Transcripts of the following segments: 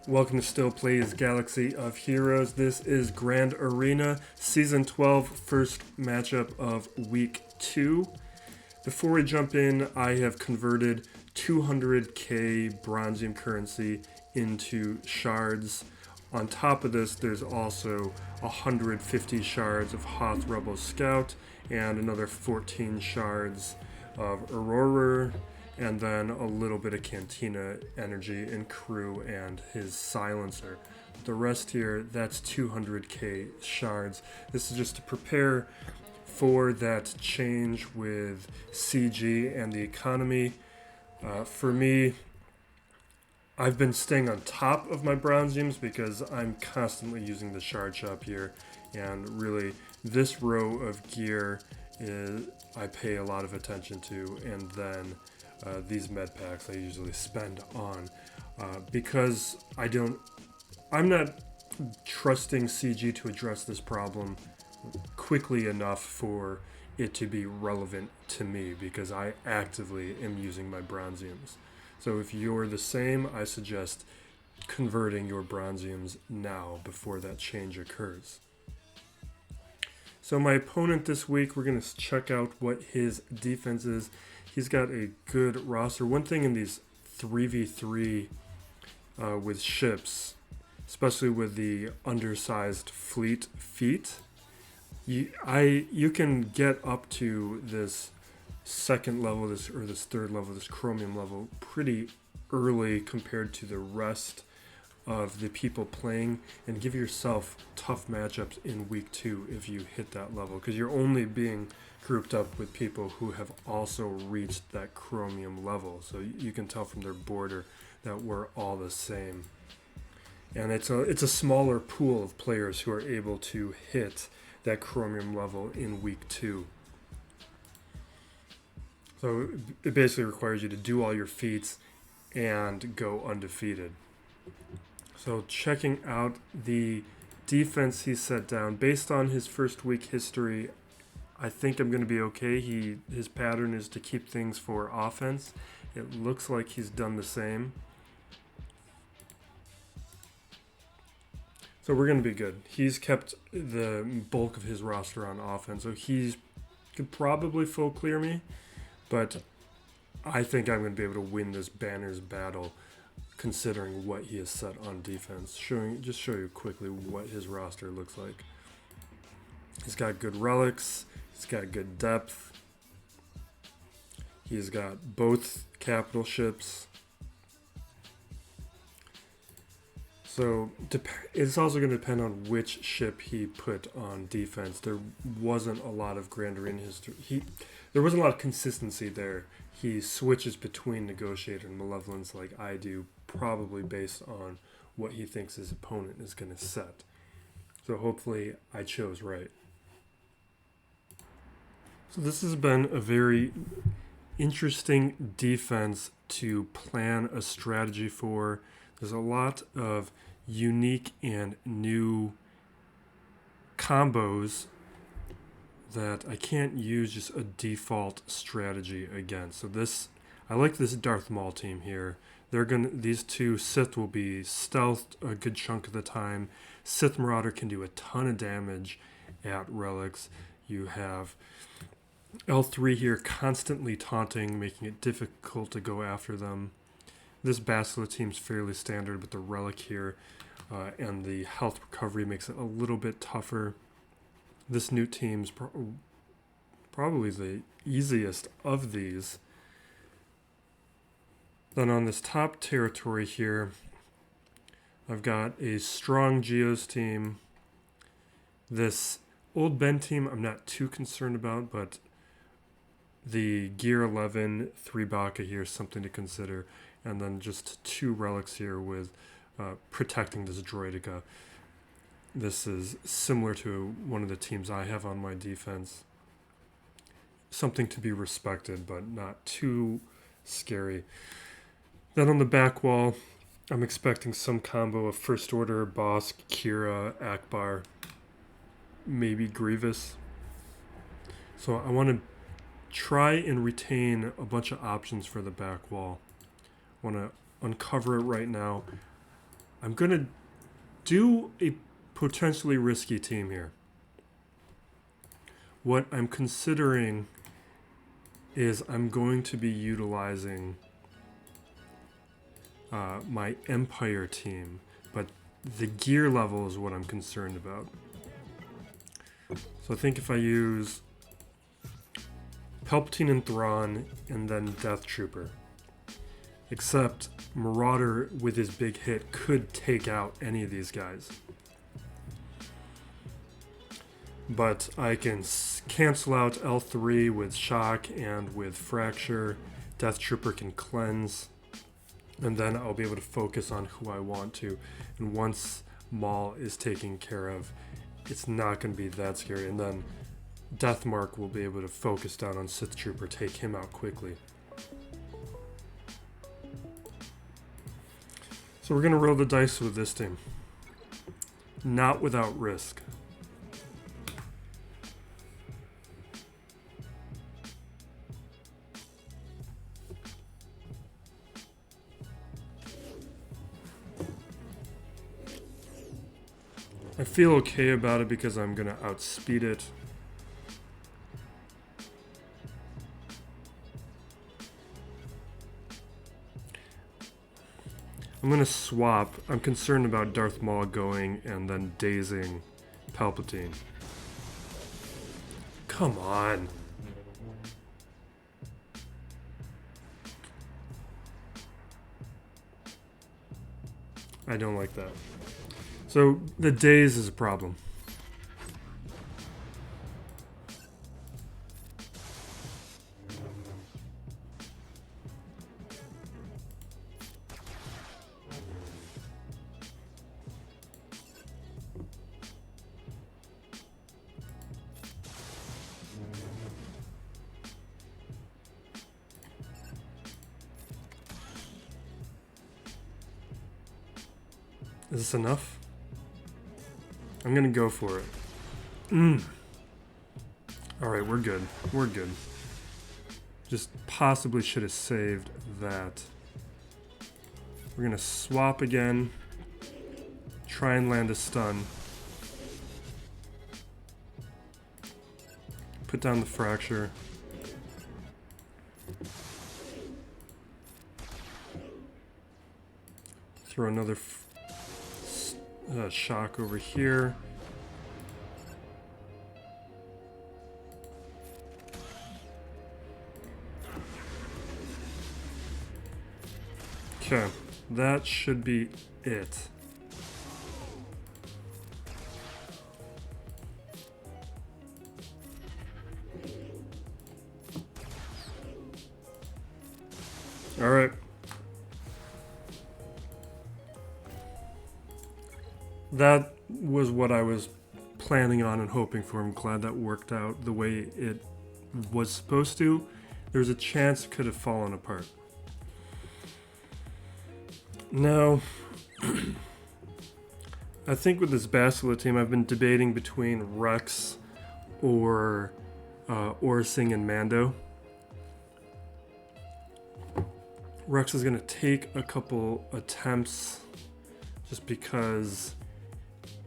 Welcome to Still Plays Galaxy of Heroes. This is Grand Arena, Season 12, first matchup of Week 2. Before we jump in, I have converted 200k Bronzium currency into shards. On top of this, there's also 150 shards of Hoth Rebel Scout and another 14 shards of Aurora, and then a little bit of Cantina energy in Crew and his silencer. The rest here, that's 200k shards. This is just to prepare for that change with CG and the economy. For me, I've been staying on top of my Bronziums because I'm constantly using the shard shop here, and really this row of gear is I pay a lot of attention to, and then these med packs I usually spend on because I'm not trusting CG to address this problem quickly enough for it to be relevant to me, because I actively am using my Bronziums. So if you're the same, I suggest converting your Bronziums now before that change occurs. So my opponent this week, we're going to check out what his defense is. He's got a good roster. One thing in these 3v3 with ships, especially with the undersized fleet feat, you can get up to this second level, this third level, this chromium level pretty early compared to the rest of the people playing, and give yourself tough matchups in week 2 if you hit that level, because you're only being grouped up with people who have also reached that chromium level. So you can tell from their border that we're all the same, and it's a smaller pool of players who are able to hit that chromium level in week 2. So it basically requires you to do all your feats and go undefeated. So checking out the defense he set down, based on his first week history, I think I'm going to be okay. His pattern is to keep things for offense. It looks like he's done the same. So we're going to be good. He's kept the bulk of his roster on offense, so he could probably full clear me, but I think I'm going to be able to win this banners battle considering what he has set on defense. Show you quickly what his roster looks like. He's got good relics. He's got good depth. He's got both capital ships. So it's also going to depend on which ship he put on defense. There wasn't a lot of Grand Arena history. There wasn't a lot of consistency there. He switches between Negotiator and Malevolence like I do, probably based on what he thinks his opponent is going to set. So hopefully I chose right. So this has been a very interesting defense to plan a strategy for. There's a lot of unique and new combos that I can't use just a default strategy against. So I like this Darth Maul team here. These two Sith will be stealthed a good chunk of the time. Sith Marauder can do a ton of damage at relics. You have L3 here constantly taunting, making it difficult to go after them. This Bastila team's fairly standard, but the relic here and the health recovery makes it a little bit tougher. This new team's probably the easiest of these. Then on this top territory here, I've got a strong Geos team. This old Ben team I'm not too concerned about, but the Gear 11 3 Baka here is something to consider. And then just 2 relics here with protecting this Droideka. This is similar to one of the teams I have on my defense. Something to be respected, but not too scary. Then on the back wall, I'm expecting some combo of First Order, Bosk, Kira, Akbar, maybe Grievous. So I want to try and retain a bunch of options for the back wall. I want to uncover it right now. I'm going to do a potentially risky team here. What I'm considering is I'm going to be utilizing my Empire team, but the gear level is what I'm concerned about. So I think if I use Palpatine and Thrawn and then Death Trooper, except Marauder with his big hit could take out any of these guys. But I can cancel out L3 with Shock and with Fracture. Death Trooper can cleanse. And then I'll be able to focus on who I want to. And once Maul is taken care of, it's not going to be that scary. And then Deathmark will be able to focus down on Sith Trooper, take him out quickly. So we're going to roll the dice with this team. Not without risk. I feel okay about it because I'm going to outspeed it. I'm going to swap. I'm concerned about Darth Maul going and then dazing Palpatine. Come on. I don't like that. So the daze is a problem. Is this enough? I'm gonna go for it. Alright, we're good. We're good. Just possibly should have saved that. We're gonna swap again. Try and land a stun. Put down the fracture. Throw another shock over here. Okay, that should be it. All right. That was what I was planning on and hoping for. I'm glad that worked out the way it was supposed to. There's a chance it could have fallen apart. Now, I think with this Bastila team, I've been debating between Rex or Orsing and Mando. Rex is going to take a couple attempts just because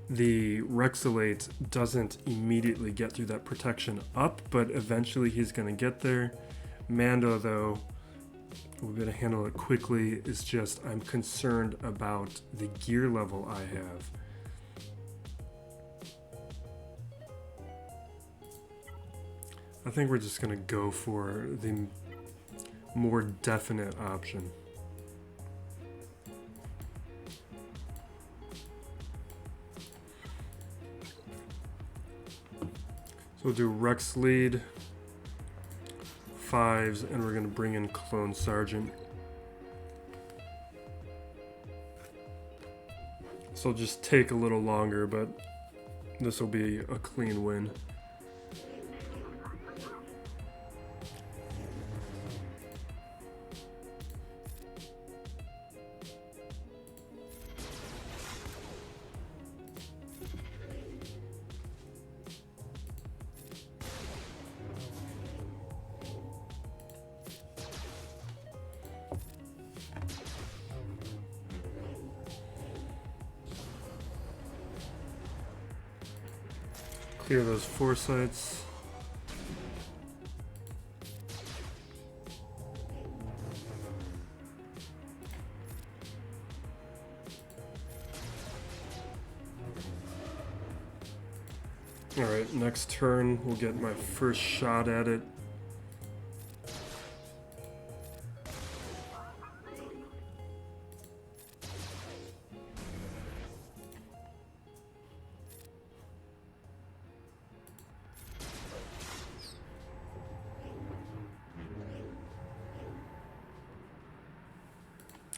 the Rexalate doesn't immediately get through that protection up, but eventually he's going to get there. Mando, though, we're going to handle it quickly. It's just I'm concerned about the gear level I have. I think we're just going to go for the more definite option. So we'll do Rex lead, 5s, and we're going to bring in Clone Sergeant. So it'll just take a little longer, but this will be a clean win. Clear those foresights. Alright, next turn we'll get my first shot at it.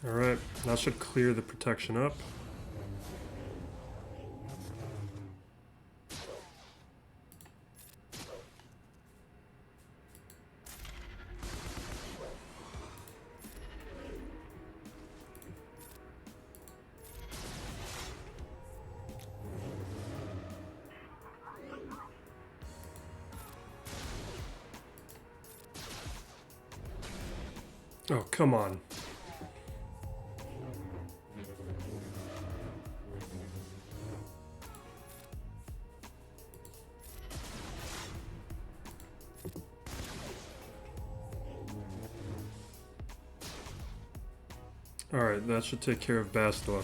Alright, that should clear the protection up. Oh, come on. Alright, that should take care of Bastila.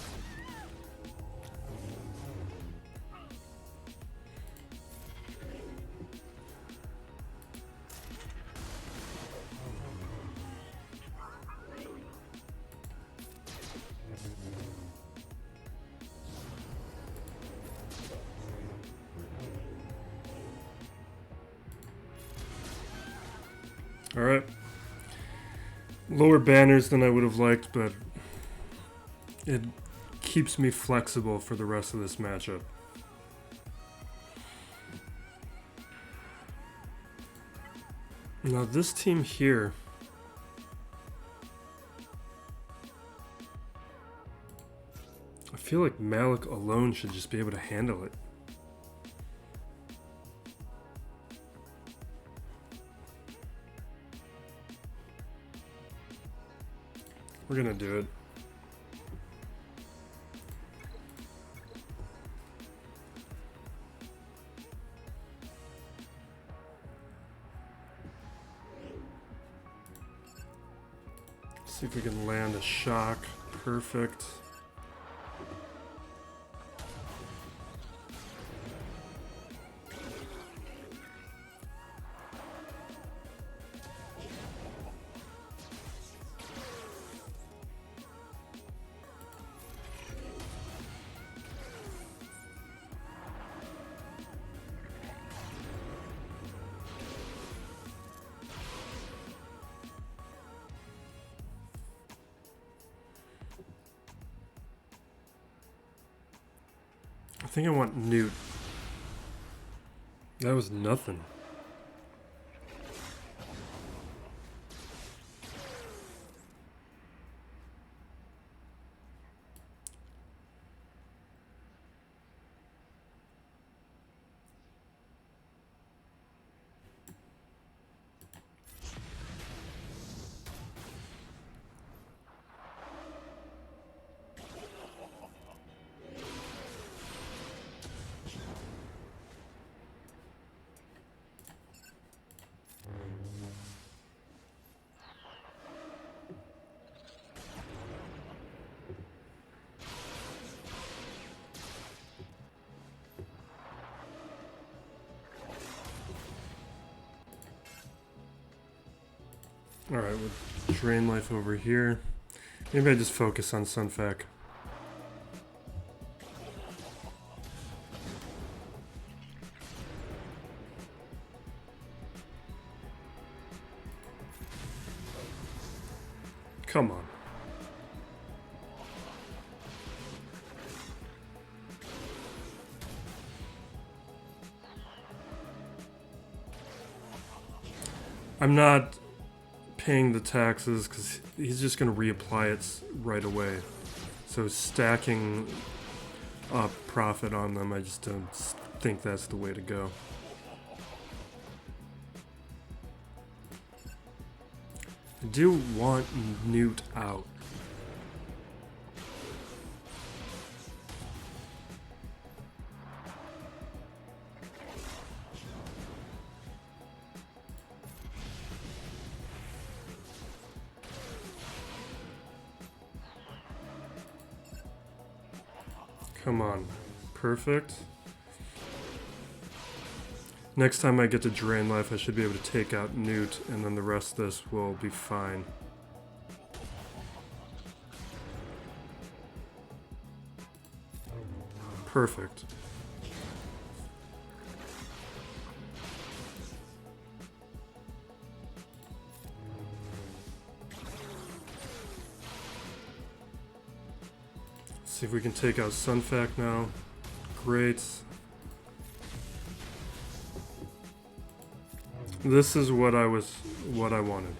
Alright. Lower banners than I would have liked, but it keeps me flexible for the rest of this matchup. Now this team here, I feel like Malik alone should just be able to handle it. We're gonna do it. See if we can land a shock. Perfect. I think I want Newt. That was nothing. Alright, we'll drain life over here. Maybe I just focus on Sunfac. Come on. I'm not paying the taxes because he's just going to reapply it right away. So stacking up profit on them, I just don't think that's the way to go. I do want Newt out. Come on. Perfect. Next time I get to drain life, I should be able to take out Newt, and then the rest of this will be fine. Perfect. See if we can take out Sunfac now. Great. This is what I wanted.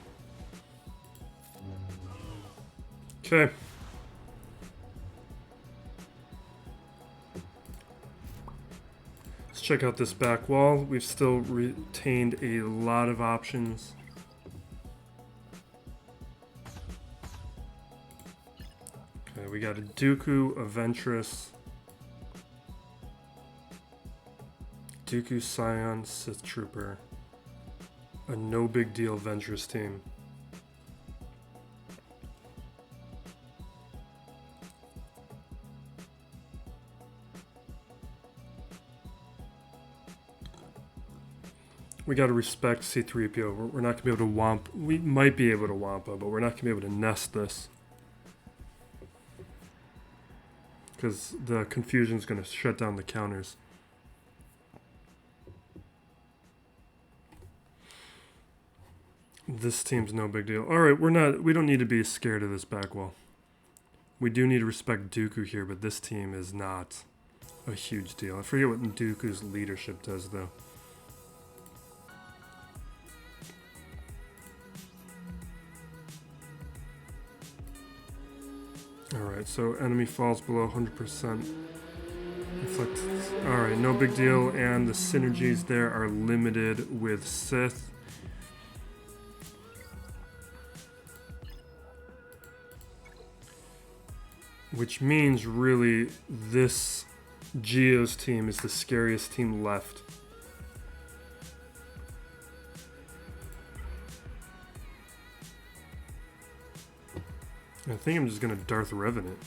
Okay. Let's check out this back wall. We've still retained a lot of options. Okay, we got a Dooku, a Ventress, Dooku, Scion, Sith Trooper, a no big deal Ventress team. We gotta respect C-3PO. We're not gonna be able to womp. We might be able to Wampa, but we're not gonna be able to nest this. Because the confusion's gonna shut down the counters. This team's no big deal. Alright, we don't need to be scared of this back wall. We do need to respect Dooku here, but this team is not a huge deal. I forget what Dooku's leadership does, though. Alright, so enemy falls below 100%. Inflict. Alright, no big deal, and the synergies there are limited with Sith. Which means, really, this Geo's team is the scariest team left. I think I'm just going to Darth Revenant.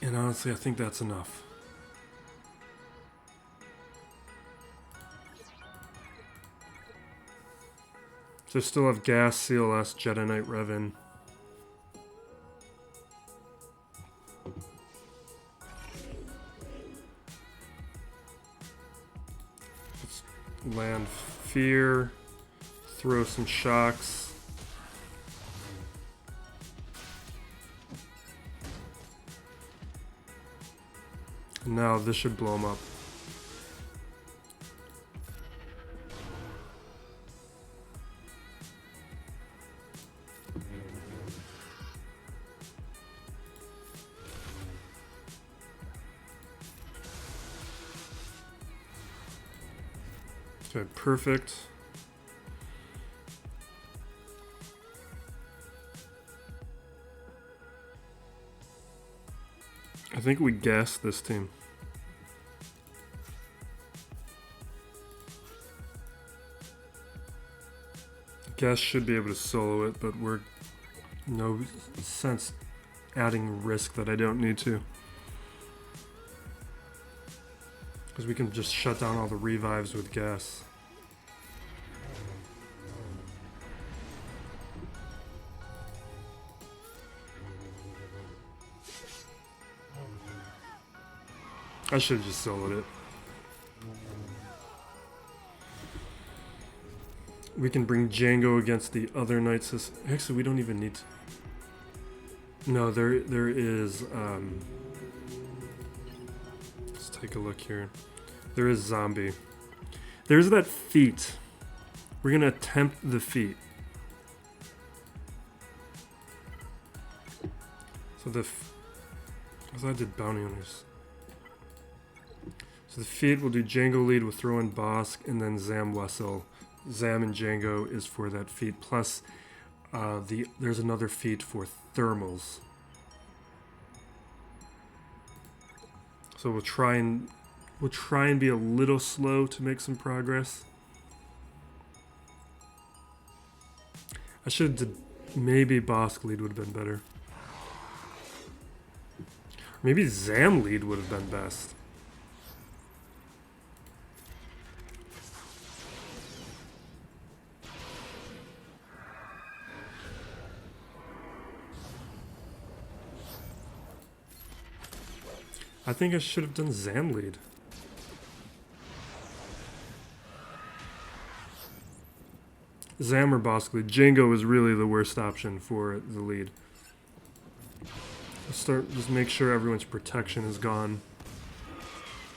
And honestly, I think that's enough. So still have Gas, CLS, Jedi Knight, Revan. Let's land Fear, throw some shocks. Now this should blow him up. Okay, perfect. I think we gassed this team. Gas should be able to solo it, but we're no sense adding risk that I don't need to. Because we can just shut down all the revives with Gas. I should have just soloed it. We can bring Django against the other Knights. Actually, we don't even need to. No, there is. Let's take a look here. There is Zombie. There's that feat. We're gonna attempt the feat. So I did bounty hunters. So the feat will do Django lead with throw in Bosk and then Zam Wessel. Zam and Django is for that feat. Plus, there's another feat for thermals. So we'll try and be a little slow to make some progress. I should have maybe Bosk lead would have been better. Maybe Zam lead would have been best. I think I should have done Zam lead. Zam or Bosk lead. Django is really the worst option for the lead. Just make sure everyone's protection is gone.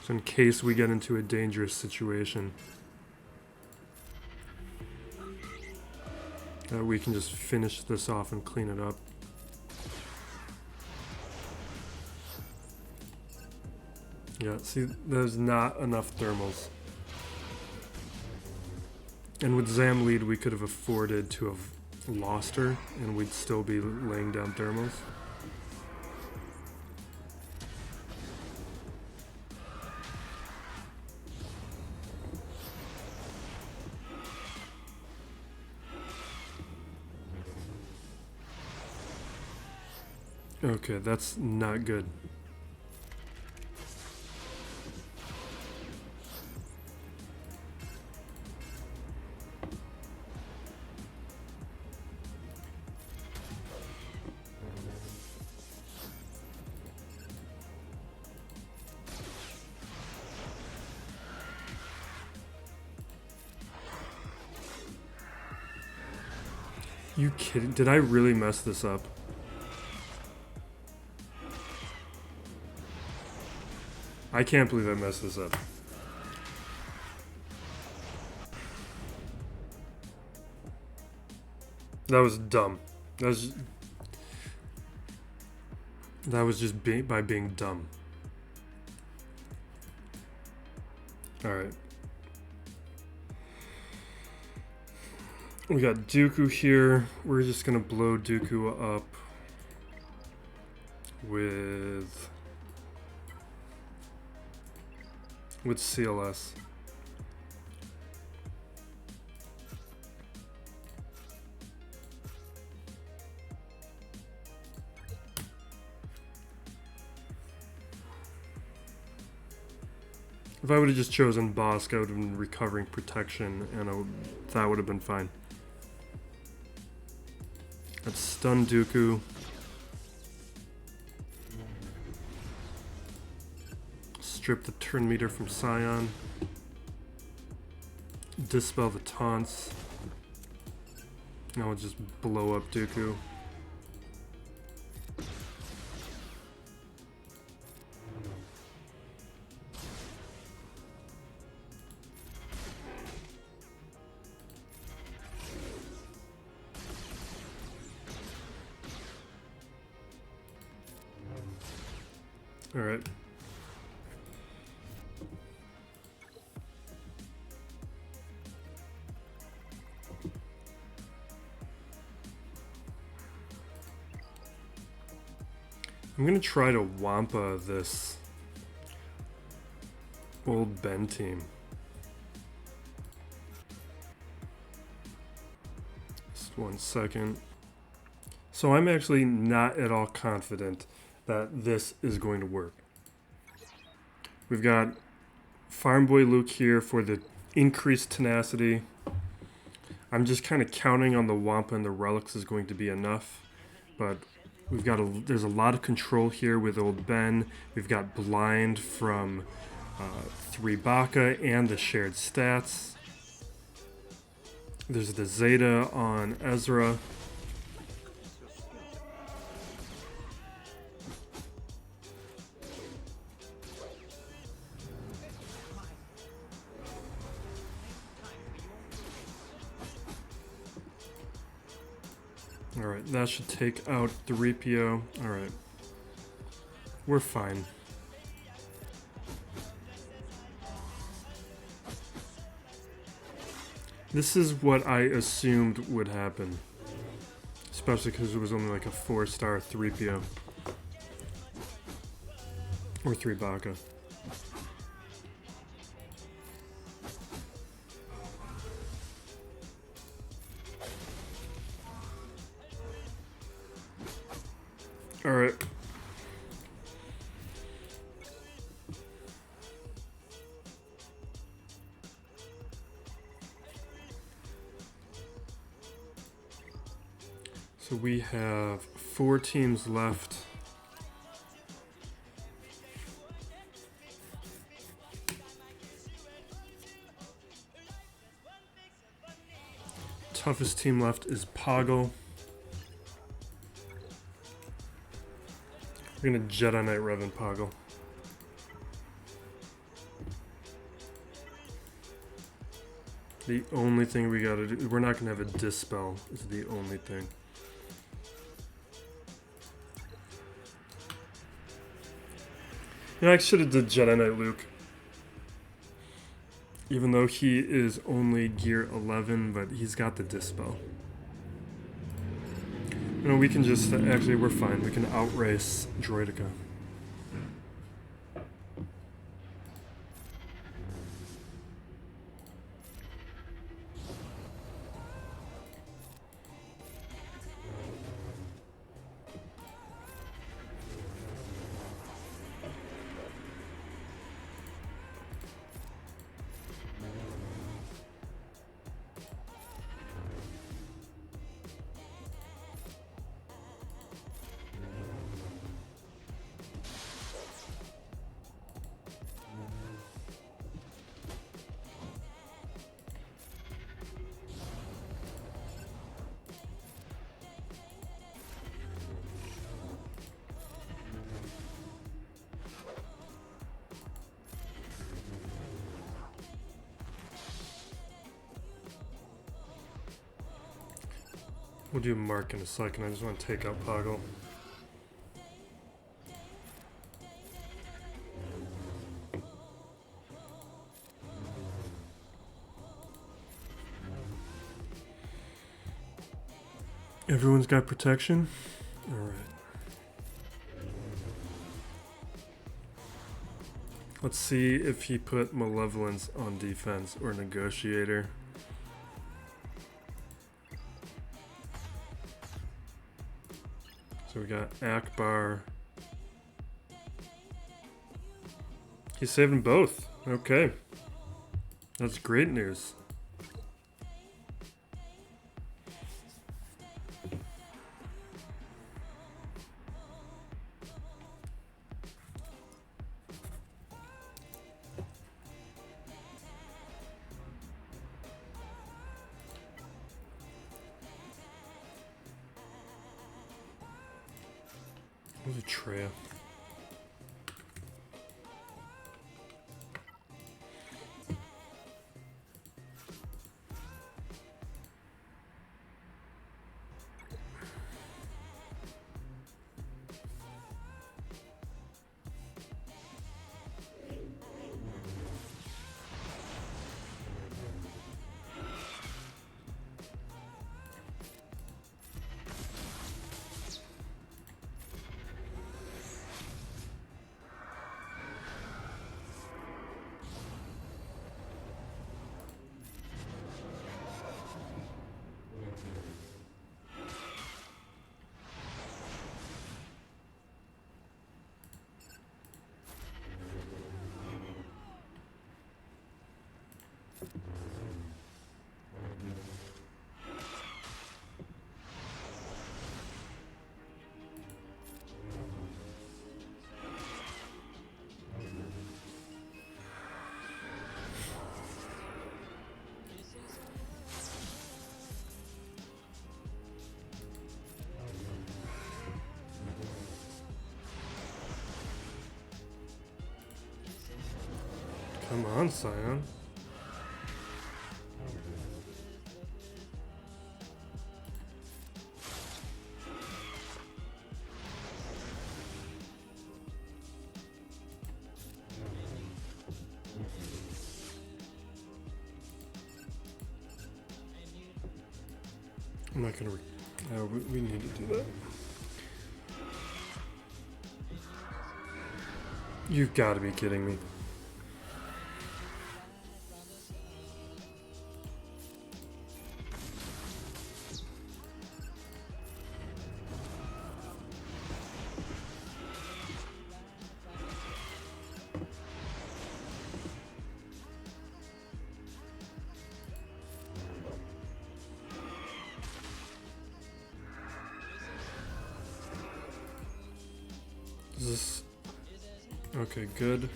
So in case we get into a dangerous situation, we can just finish this off and clean it up. Yeah, see, there's not enough thermals. And with Zam lead, we could have afforded to have lost her, and we'd still be laying down thermals. Okay, that's not good. You kidding? Did I really mess this up? I can't believe I messed this up. That was dumb. That was just by being dumb. Alright. We got Dooku here. We're just gonna blow Dooku up with CLS. If I would have just chosen Bosk, I would have been recovering protection, and that would have been fine. Let's stun Dooku. Strip the turn meter from Scion. Dispel the taunts. Now we'll just blow up Dooku. All right. I'm gonna try to Wampa this old Ben team. Just 1 second. So I'm actually not at all confident that this is going to work. We've got Farm Boy Luke here for the increased tenacity. I'm just kind of counting on the Wampa and the relics is going to be enough, but there's a lot of control here with old Ben. We've got blind from 3 Baka and the shared stats. There's the Zeta on Ezra. Alright, that should take out 3PO. Alright. We're fine. This is what I assumed would happen. Especially because it was only like a 4-star 3PO. Or 3 Baka. So we have 4 teams left. Toughest team left is Poggle. We're gonna Jedi Knight Revan Poggle. The only thing we gotta do, we're not gonna have a Dispel, is the only thing. Yeah, I should have did Jedi Knight Luke. Even though he is only gear 11, but he's got the Dispel. You know, we can just, actually we're fine. We can outrace Droideka. We'll do Mark in a second. I just want to take out Poggle. Everyone's got protection? Alright. Let's see if he put Malevolence on defense or Negotiator. So we got Akbar. He's saving both. Okay. That's great news. There's a Treya. Come on, Scion. I'm not gonna. We need to do that. You've got to be kidding me. Okay, good.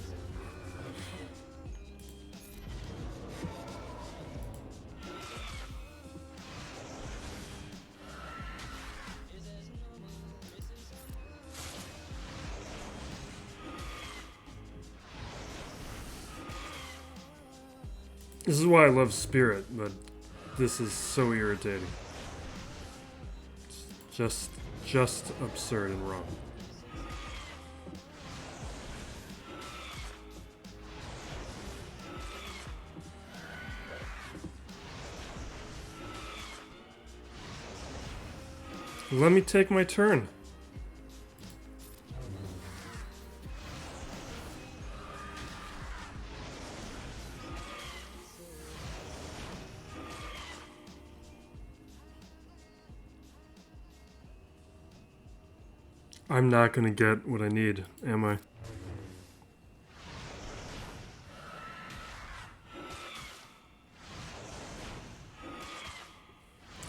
This is why I love Spirit, but this is so irritating. It's just absurd and wrong. Let me take my turn. I'm not gonna get what I need, am I?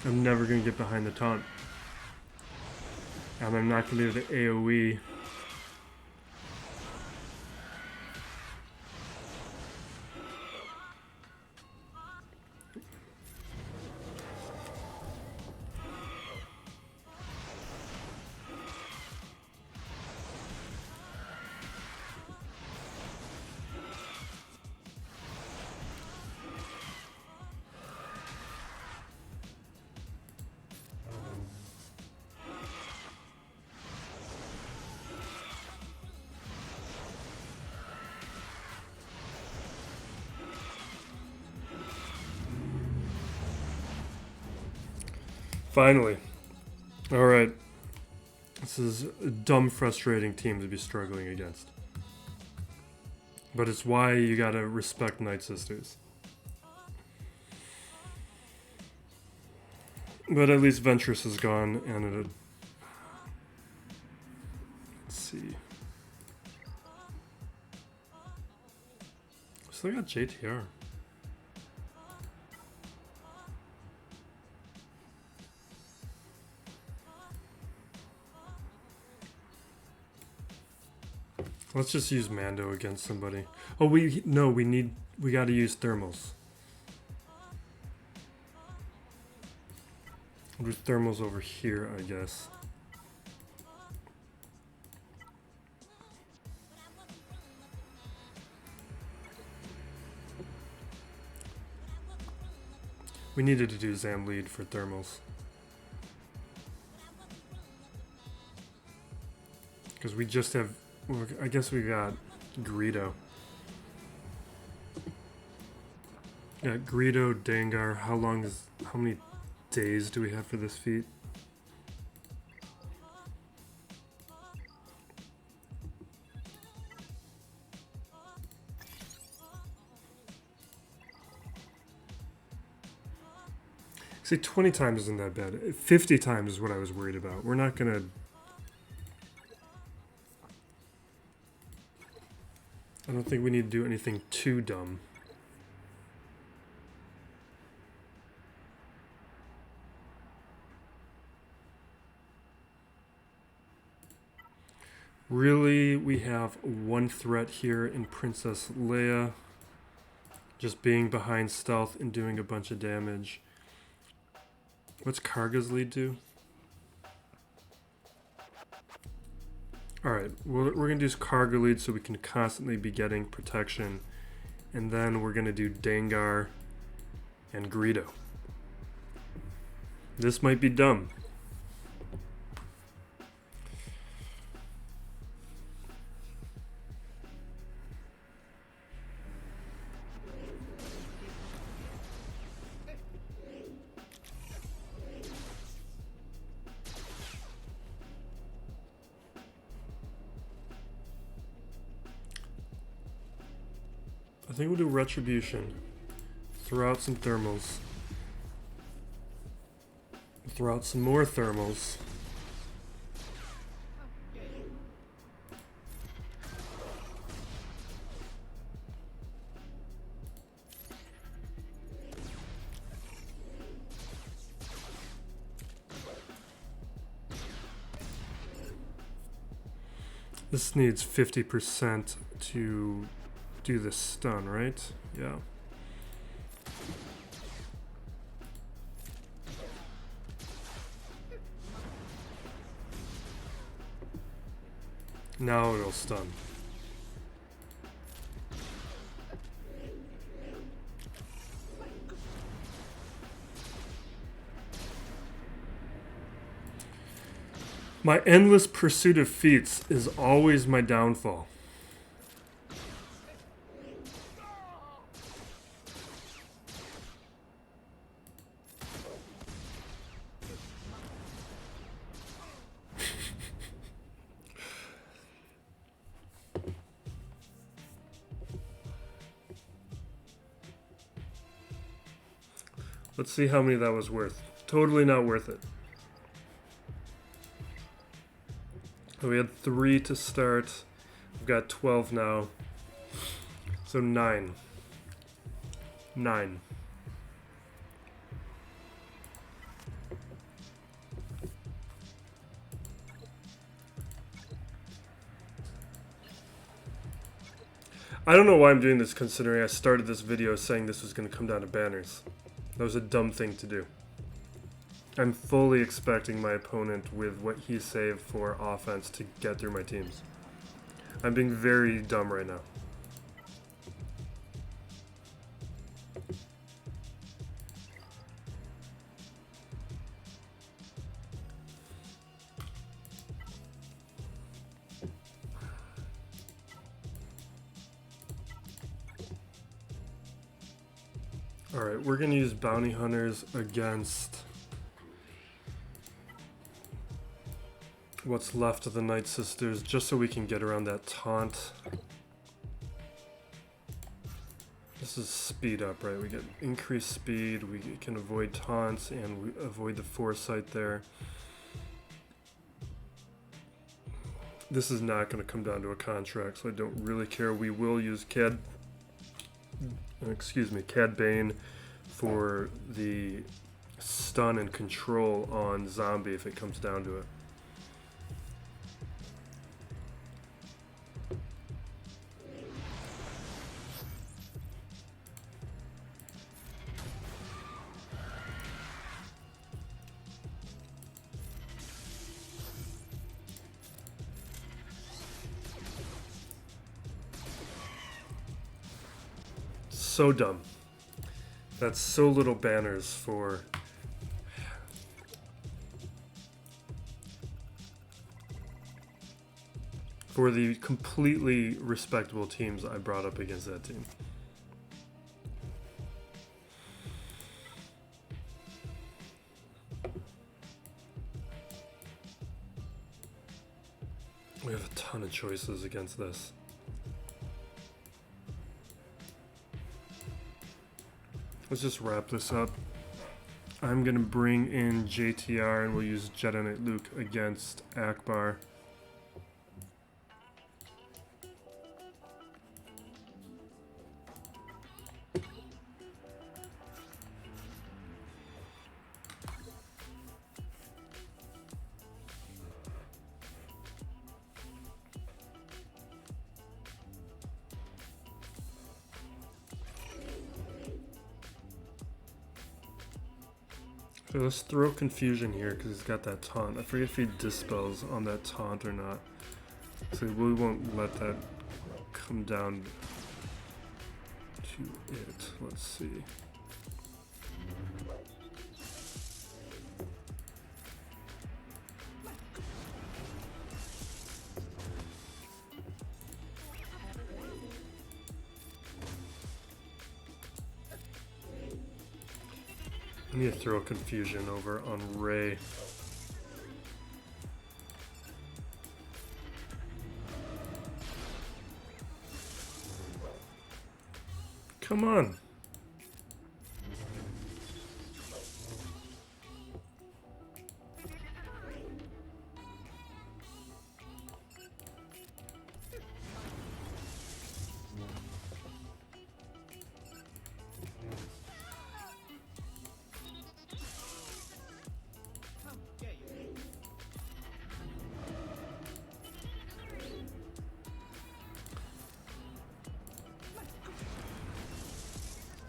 I'm never gonna get behind the taunt. And I'm not gonna be able to AoE. Finally. Alright. This is a dumb, frustrating team to be struggling against. But it's why you gotta respect Night Sisters. But at least Ventress is gone, and it... Let's see. Still got JTR. Let's just use Mando against somebody. Oh, we gotta use thermals. We'll do thermals over here, I guess. We needed to do Zam lead for thermals. Because we just have... Well, I guess we got Greedo. Yeah, Greedo, Dengar. How many days do we have for this feat? See, 20 times isn't that bad. 50 times is what I was worried about. We're not gonna... I don't think we need to do anything too dumb. Really, we have one threat here in Princess Leia. Just being behind stealth and doing a bunch of damage. What's Karga's lead do? Alright, we're going to do Karga lead so we can constantly be getting protection. And then we're going to do Dengar and Greedo. This might be dumb. I think we'll do Retribution. Throw out some thermals. Throw out some more thermals. This needs 50% to do the stun, right? Yeah. Now it'll stun. My endless pursuit of feats is always my downfall. Let's see how many that was worth. Totally not worth it. We had 3 to start. We've got 12 now. So 9. 9. I don't know why I'm doing this, considering I started this video saying this was going to come down to banners. That was a dumb thing to do. I'm fully expecting my opponent with what he saved for offense to get through my teams. I'm being very dumb right now. Alright, we're going to use bounty hunters against what's left of the Night Sisters, just so we can get around that taunt. This is speed up, right? We get increased speed, we can avoid taunts, and we avoid the foresight there. This is not going to come down to a contract, so I don't really care. We will use Cad Bane for the stun and control on Zombie if it comes down to it. So dumb. That's so little banners for the completely respectable teams I brought up against that team. We have a ton of choices against this. Let's just wrap this up. I'm going to bring in JTR and we'll use Jedi Knight Luke against Akbar. So let's throw confusion here because he's got that taunt. I forget if he dispels on that taunt or not. So we won't let that come down to it. Let's see. I need to throw confusion over on Ray. Come on.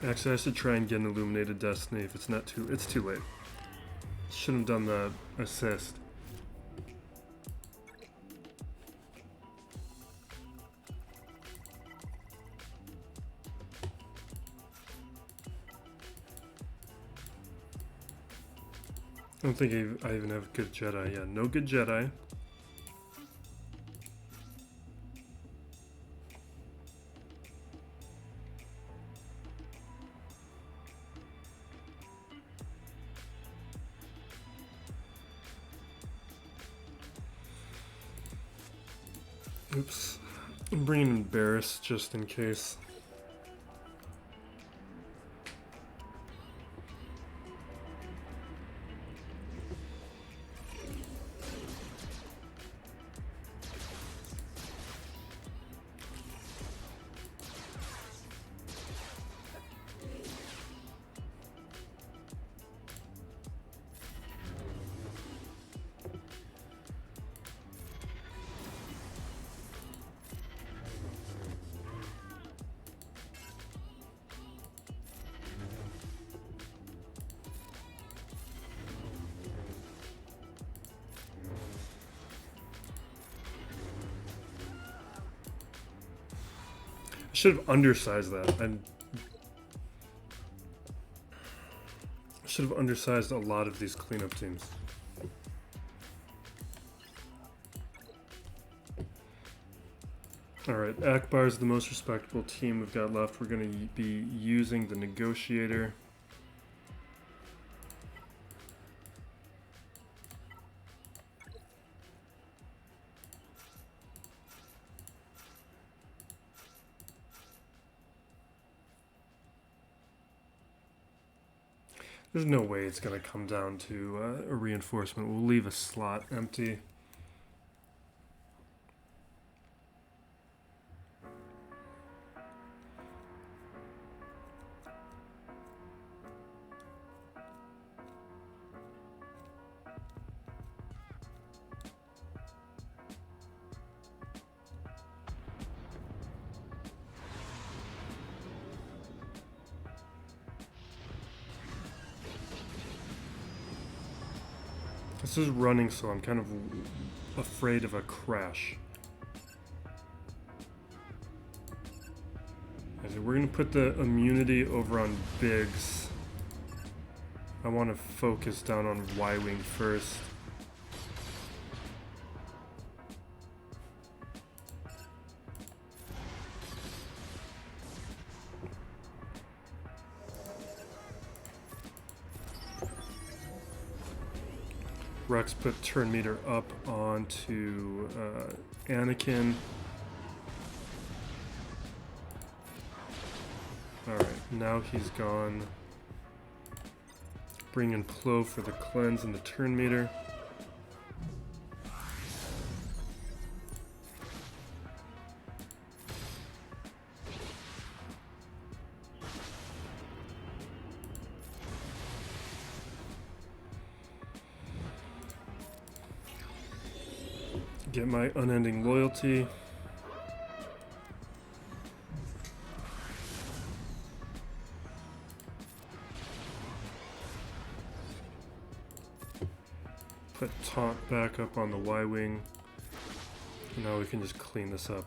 Actually, I should try and get an Illuminated Destiny if it's not too... It's too late. Shouldn't have done the assist. I don't think I even have good Jedi. Yeah, no good Jedi. Oops. I'm bringing Embarrass just in case. I should have undersized that. I should have undersized a lot of these cleanup teams. Alright, Akbar is the most respectable team we've got left. We're going to be using the Negotiator. There's no way it's going to come down to a reinforcement. We'll leave a slot empty. This is running, so I'm kind of afraid of a crash. Okay, we're going to put the immunity over on Biggs. I want to focus down on Y-Wing first. Rex put turn meter up onto Anakin. Alright, now he's gone. Bring in Plo for the cleanse and the turn meter. Get my unending loyalty. Put taunt back up on the Y-Wing. Now we can just clean this up.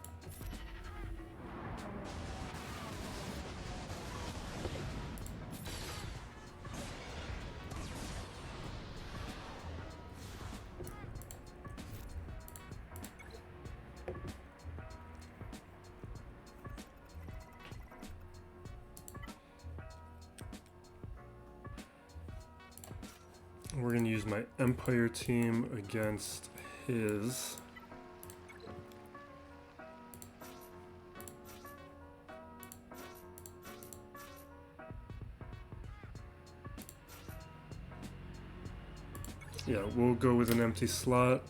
We're going to use my Empire team against his. Yeah, we'll go with an empty slot.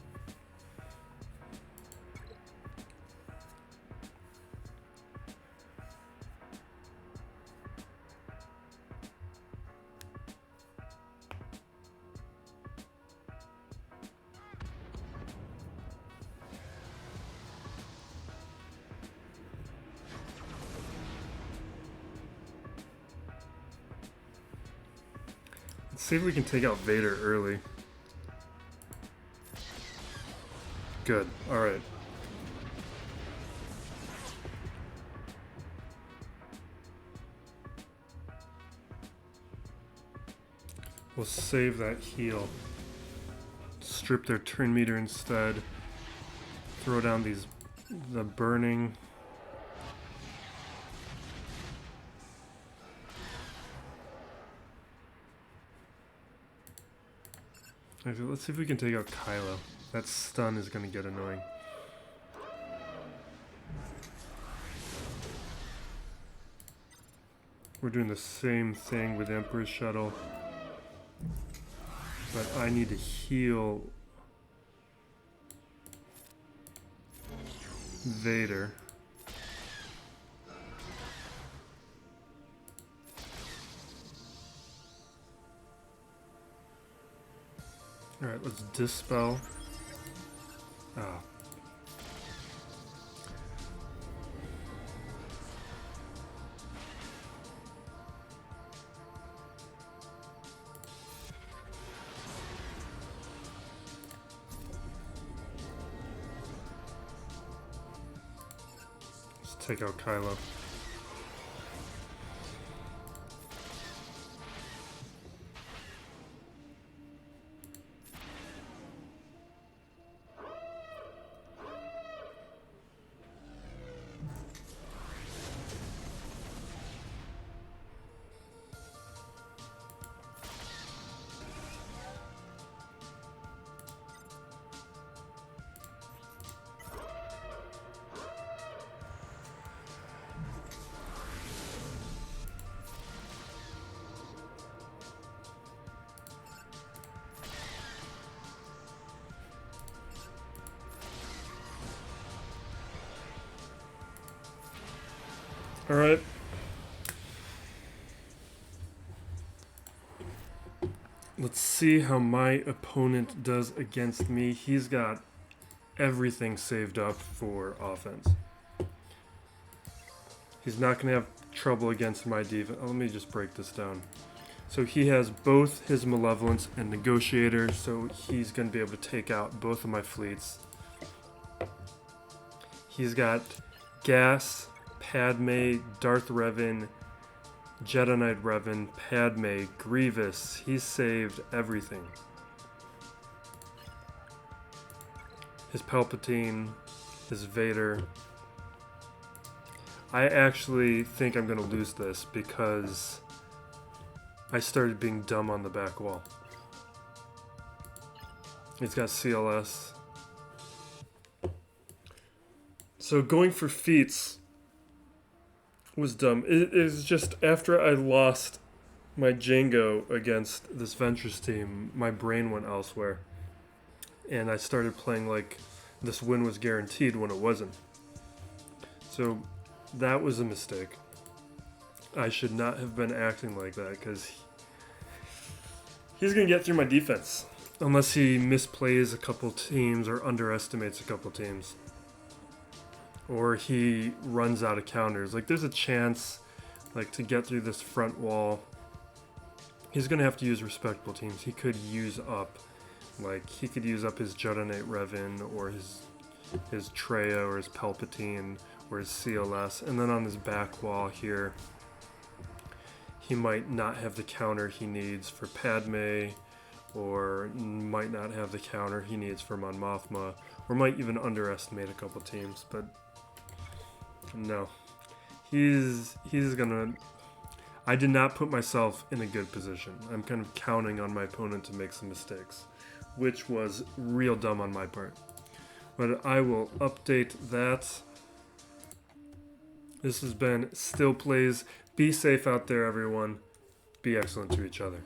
Let's see if we can take out Vader early. Good. Alright. We'll save that heal. Strip their turn meter instead. Throw down the burning. Okay, let's see if we can take out Kylo. That stun is going to get annoying. We're doing the same thing with Emperor's Shuttle. But I need to heal Vader. Alright, let's dispel. Ah. Let's take out Kylo. Alright. Let's see how my opponent does against me. He's got everything saved up for offense. He's not going to have trouble against my defense. Let me just break this down. So he has both his Malevolence and Negotiator, so he's going to be able to take out both of my fleets. He's got Gas, Padme, Darth Revan, Jedi Knight Revan, Padme, Grievous. He's saved everything. His Palpatine, his Vader. I actually think I'm going to lose this because I started being dumb on the back wall. He's got CLS. So going for Feats was dumb. It is just after I lost my Django against this Ventress team, my brain went elsewhere. And I started playing like this win was guaranteed when it wasn't. So that was a mistake. I should not have been acting like that because he's going to get through my defense. Unless he misplays a couple teams or underestimates a couple teams. Or he runs out of counters. Like, there's a chance, like, to get through this front wall. He's going to have to use respectable teams. He could use up, like, he could use up his Jedi Knight Revan, or his Traya, or his Palpatine, or his CLS. And then on his back wall here, he might not have the counter he needs for Padme, or might not have the counter he needs for Mon Mothma, or might even underestimate a couple teams, but no. He's gonna... I did not put myself in a good position. I'm kind of counting on my opponent to make some mistakes, which was real dumb on my part. But I will update that. This has been Still Plays. Be safe out there, everyone. Be excellent to each other.